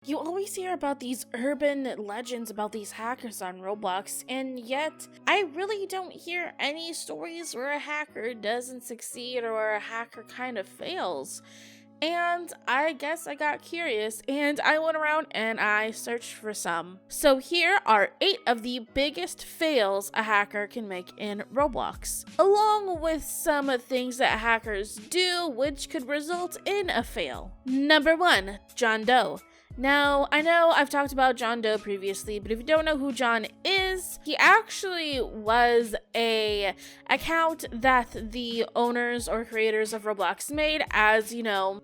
You always hear about these urban legends about these hackers on Roblox, and yet I really don't hear any stories where a hacker doesn't succeed or a hacker kind of fails. And I guess I got curious and I went around and I searched for some. So here are 8 of the biggest fails a hacker can make in Roblox, along with some things that hackers do which could result in a fail. Number 1, John Doe. Now, I know I've talked about John Doe previously, but if you don't know who John is, he actually was a account that the owners or creators of Roblox made as,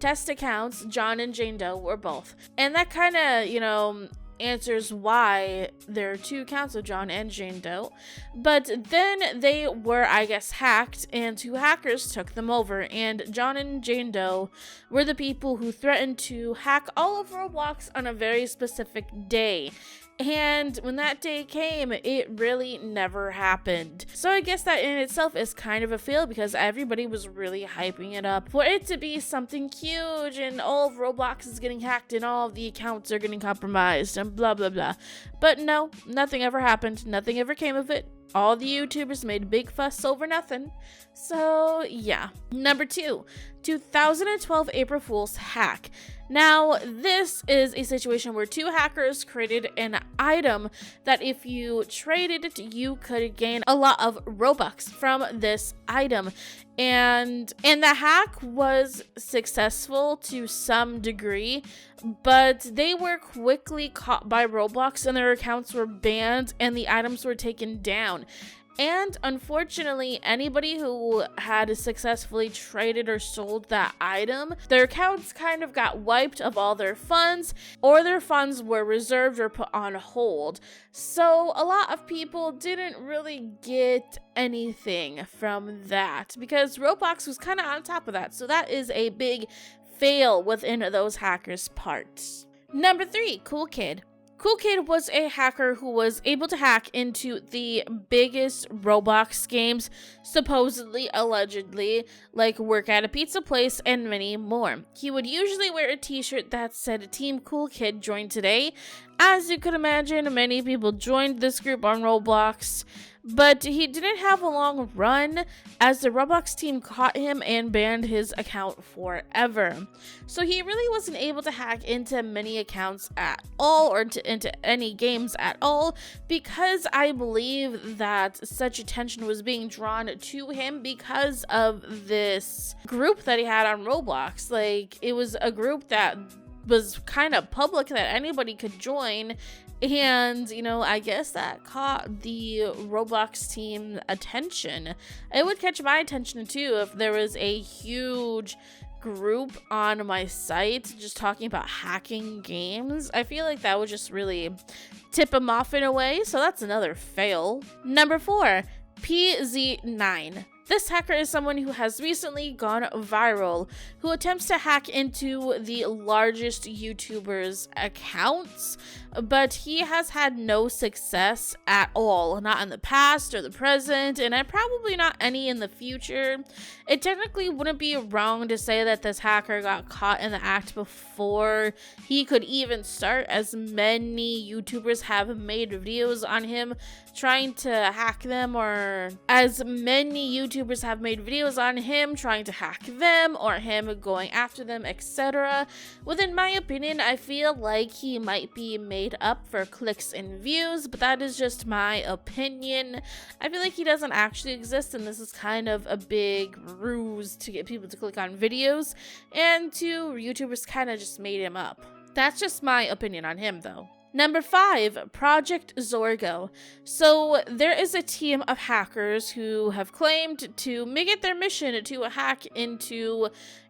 test accounts. John and Jane Doe were both. And that kind of, answers why there are 2 accounts of John and Jane Doe. But then they were, I guess, hacked, and 2 hackers took them over, and John and Jane Doe were the people who threatened to hack all of Roblox on a very specific day. And when that day came, it really never happened. So I guess that in itself is kind of a fail because everybody was really hyping it up for it to be something huge and all of Roblox is getting hacked and all of the accounts are getting compromised and blah blah blah. But no, nothing ever happened. Nothing ever came of it. All the YouTubers made a big fuss over nothing. So yeah. Number 2, 2012 April Fool's hack. Now, this is a situation where 2 hackers created an item that if you traded it, you could gain a lot of Robux from this item. And the hack was successful to some degree, but they were quickly caught by Roblox and their accounts were banned and the items were taken down. And unfortunately, anybody who had successfully traded or sold that item, their accounts kind of got wiped of all their funds, or their funds were reserved or put on hold. So a lot of people didn't really get anything from that because Roblox was kind of on top of that. So that is a big fail within those hackers' parts. Number 3, Cool Kid. Cool Kid was a hacker who was able to hack into the biggest Roblox games, supposedly, allegedly, like Work at a Pizza Place and many more. He would usually wear a t-shirt that said Team Cool Kid joined today. As you could imagine, many people joined this group on Roblox, but he didn't have a long run as the Roblox team caught him and banned his account forever. So he really wasn't able to hack into many accounts at all or into any games at all because I believe that such attention was being drawn to him because of this group that he had on Roblox. Like, it was a group that was kind of public that anybody could join. And, I guess that caught the Roblox team attention. It would catch my attention too if there was a huge group on my site just talking about hacking games. I feel like that would just really tip them off in a way. So that's another fail. Number 4, PZ9. This hacker is someone who has recently gone viral, who attempts to hack into the largest YouTubers' accounts, but he has had no success at all, not in the past or the present, and probably not any in the future. It technically wouldn't be wrong to say that this hacker got caught in the act before he could even start, as many YouTubers have made videos on him trying to hack them, or as many YouTubers have made videos on him trying to hack them or him going after them, etc. Within my opinion, I feel like he might be made up for clicks and views, but that is just my opinion. I feel like he doesn't actually exist, and this is kind of a big ruse to get people to click on videos, and 2 YouTubers kind of just made him up. That's just my opinion on him, though. Number 5, Project Zorgo. So there is a team of hackers who have claimed to make it their mission to hack into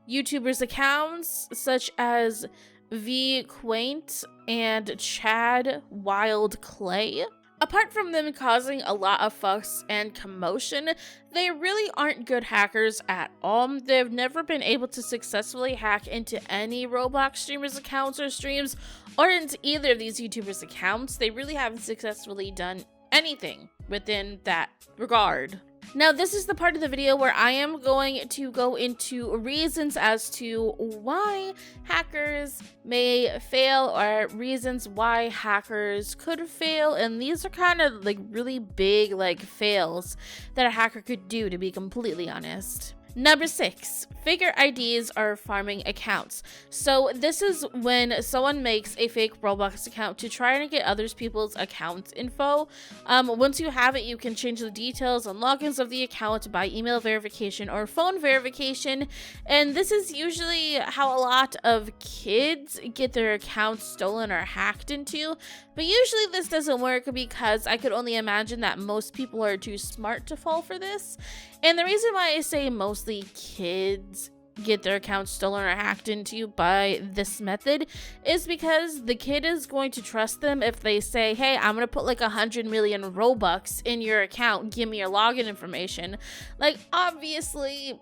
YouTubers' accounts such as V Quaint and Chad Wild Clay. Apart from them causing a lot of fuss and commotion, they really aren't good hackers at all. They've never been able to successfully hack into any Roblox streamers' accounts or streams, or into either of these YouTubers' accounts. They really haven't successfully done anything within that regard. Now, this is the part of the video where I am going to go into reasons as to why hackers may fail or reasons why hackers could fail. And these are kind of like really big like fails that a hacker could do, to be completely honest. Number 6, figure IDs or farming accounts. So this is when someone makes a fake Roblox account to try and get other people's account info. Once you have it, you can change the details and logins of the account by email verification or phone verification. And this is usually how a lot of kids get their accounts stolen or hacked into. But usually this doesn't work because I could only imagine that most people are too smart to fall for this. And the reason why I say mostly kids get their accounts stolen or hacked into by this method is because the kid is going to trust them if they say, hey, I'm gonna put like 100 million Robux in your account, give me your login information. Like, obviously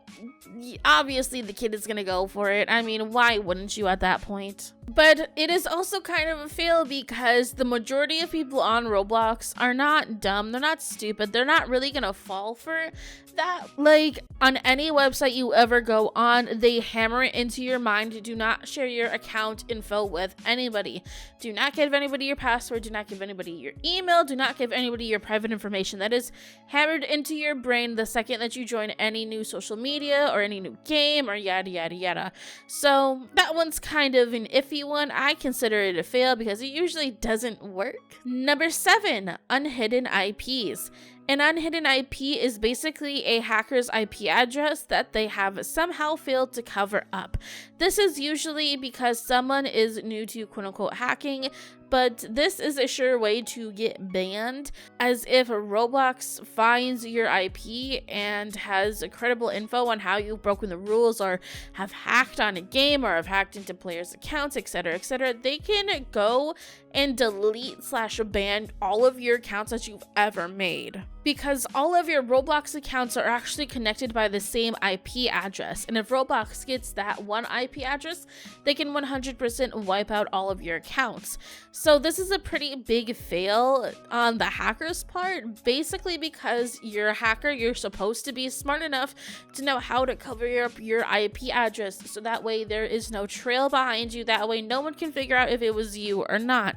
the kid is gonna go for it. I mean, why wouldn't you at that point? But it is also kind of a fail because the majority of people on Roblox are not dumb, they're not stupid, they're not really gonna fall for that. Like, on any website you ever go on, they hammer it into your mind, do not share your account info with anybody. Do not give anybody your password, do not give anybody your email, do not give anybody your private information. That is hammered into your brain the second that you join any new social media or any new game or yada yada yada. So that one's kind of an iffy one. I consider it a fail because it usually doesn't work. Number 7, unhidden IPs. An unhidden IP is basically a hacker's IP address that they have somehow failed to cover up. This is usually because someone is new to quote-unquote hacking, but this is a sure way to get banned, as if Roblox finds your IP and has credible info on how you've broken the rules or have hacked on a game or have hacked into players' accounts, etc., etc. They can go and delete/ban all of your accounts that you've ever made, because all of your Roblox accounts are actually connected by the same IP address. And if Roblox gets that one IP address, they can 100% wipe out all of your accounts. So this is a pretty big fail on the hacker's part, basically because you're a hacker, you're supposed to be smart enough to know how to cover up your IP address, so that way there is no trail behind you, that way no one can figure out if it was you or not.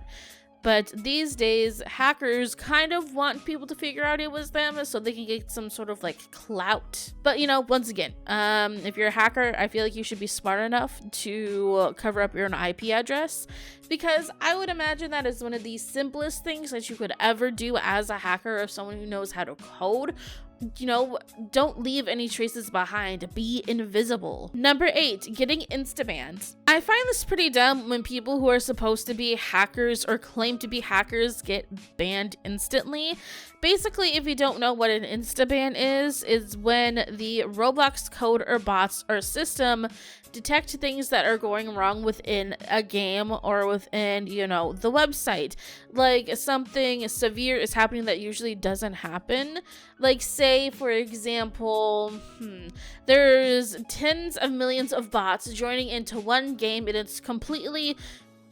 But these days, hackers kind of want people to figure out it was them so they can get some sort of like clout. But you know, once again, if you're a hacker, I feel like you should be smart enough to cover up your own IP address, because I would imagine that is one of the simplest things that you could ever do as a hacker, or someone who knows how to code. You know, don't leave any traces behind. Be invisible. Number 8, getting insta-banned. I find this pretty dumb when people who are supposed to be hackers or claim to be hackers get banned instantly. Basically, if you don't know what an insta-ban is when the Roblox code or bots or system detect things that are going wrong within a game or within, you know, the website. Like something severe is happening that usually doesn't happen. Like, say, for example, there's tens of millions of bots joining into one game and it's completely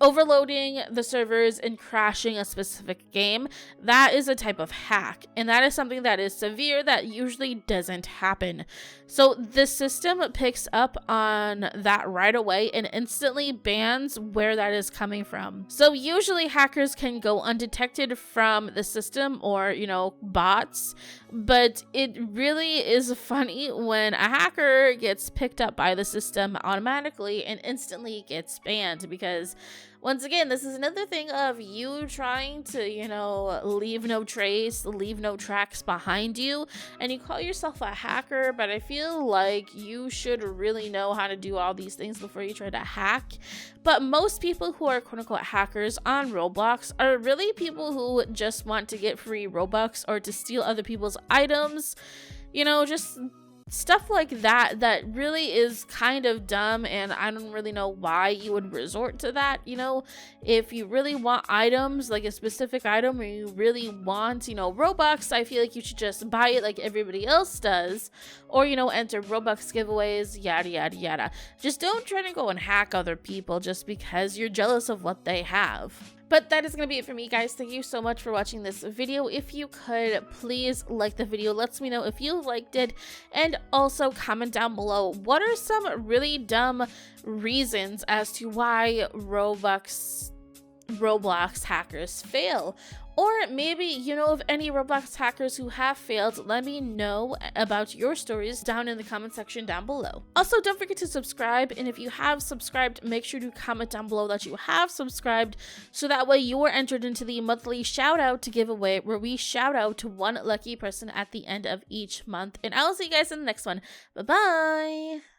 overloading the servers and crashing a specific game. That is a type of hack, and that is something that is severe that usually doesn't happen. So the system picks up on that right away and instantly bans where that is coming from. So usually hackers can go undetected from the system or, you know, bots, but it really is funny when a hacker gets picked up by the system automatically and instantly gets banned, because once again, this is another thing of you trying to, you know, leave no trace, leave no tracks behind you, and you call yourself a hacker, but I feel like you should really know how to do all these things before you try to hack. But most people who are quote-unquote hackers on Roblox are really people who just want to get free Robux or to steal other people's items, you know, just stuff like that really is kind of dumb, and I don't really know why you would resort to that. You know, if you really want items, like a specific item, or you really want, you know, Robux, I feel like you should just buy it like everybody else does, or, you know, enter Robux giveaways, yada yada yada. Just don't try to go and hack other people just because you're jealous of what they have. But that is going to be it for me, guys. Thank you so much for watching this video. If you could, please like the video. Lets me know if you liked it. And also comment down below, what are some really dumb reasons as to why Roblox hackers fail? Or maybe you know of any Roblox hackers who have failed. Let me know about your stories down in the comment section down below. Also, don't forget to subscribe, and if you have subscribed, make sure to comment down below that you have subscribed, so that way you are entered into the monthly shout out to giveaway, where we shout out to one lucky person at the end of each month. And I'll see you guys in the next one. Bye bye.